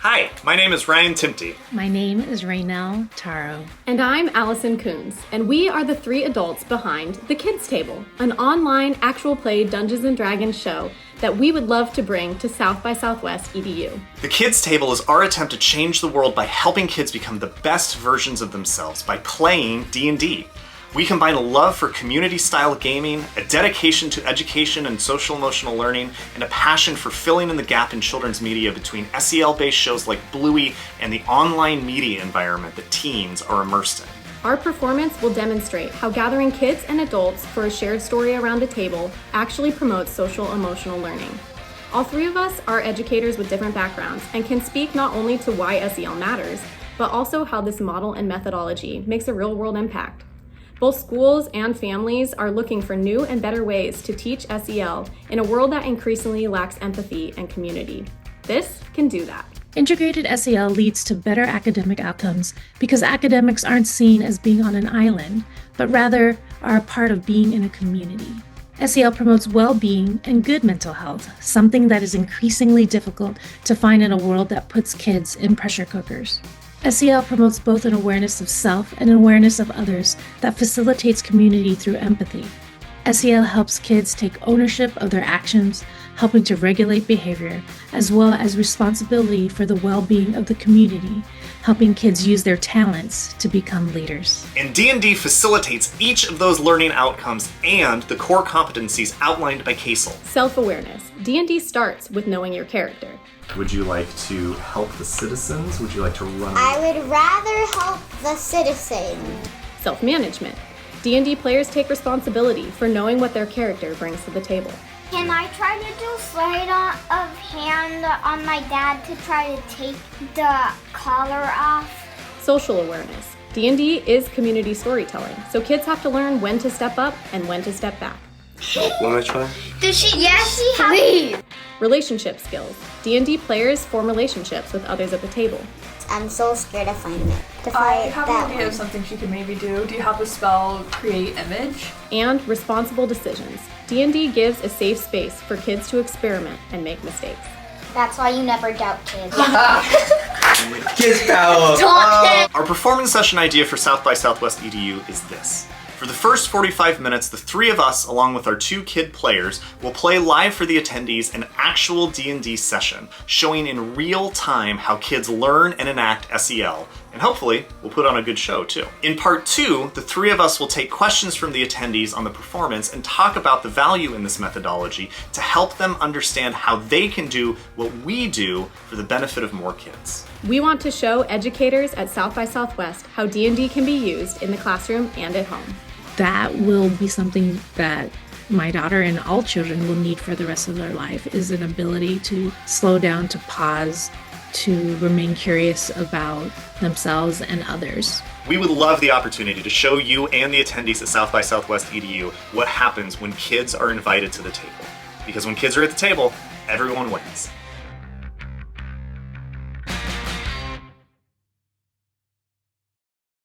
Hi, my name is Ryan Timty. My name is Raynell Taro. And I'm Allison Coons, and we are the three adults behind The Kids Table, an online actual play Dungeons & Dragons show that we would love to bring to South by Southwest EDU. The Kids Table is our attempt to change the world by helping kids become the best versions of themselves by playing D&D. We combine a love for community-style gaming, a dedication to education and social-emotional learning, and a passion for filling in the gap in children's media between SEL-based shows like Bluey and the online media environment that teens are immersed in. Our performance will demonstrate how gathering kids and adults for a shared story around a table actually promotes social-emotional learning. All three of us are educators with different backgrounds and can speak not only to why SEL matters, but also how this model and methodology makes a real-world impact. Both schools and families are looking for new and better ways to teach SEL in a world that increasingly lacks empathy and community. This can do that. Integrated SEL leads to better academic outcomes because academics aren't seen as being on an island, but rather are a part of being in a community. SEL promotes well-being and good mental health, something that is increasingly difficult to find in a world that puts kids in pressure cookers. SEL promotes both an awareness of self and an awareness of others that facilitates community through empathy. SEL helps kids take ownership of their actions, helping to regulate behavior, as well as responsibility for the well-being of the community, helping kids use their talents to become leaders. And D&D facilitates each of those learning outcomes and the core competencies outlined by Casel. Self-awareness. D&D starts with knowing your character. Would you like to help the citizens? Would you like to run? I would rather help the citizens. Self-management. D&D players take responsibility for knowing what their character brings to the table. Can I try to do sleight of hand on my dad to try to take the collar off? Social awareness. D&D is community storytelling, so kids have to learn when to step up and when to step back. Want to try? Please. Relationship skills. D&D players form relationships with others at the table. I'm so scared to find it. I have an idea of something she could maybe do. Do you have the spell create image? And responsible decisions. D&D gives a safe space for kids to experiment and make mistakes. That's why you never doubt kids. Kids power! Our performance session idea for South by Southwest EDU is this. For the first 45 minutes, the three of us, along with our two kid players, will play live for the attendees an actual D&D session, showing in real time how kids learn and enact SEL, and hopefully, we'll put on a good show too. In part 2, the three of us will take questions from the attendees on the performance and talk about the value in this methodology to help them understand how they can do what we do for the benefit of more kids. We want to show educators at South by Southwest how D&D can be used in the classroom and at home. That will be something that my daughter and all children will need for the rest of their life, is an ability to slow down, to pause, to remain curious about themselves and others. We would love the opportunity to show you and the attendees at South by Southwest EDU what happens when kids are invited to the table. Because when kids are at the table, everyone wins.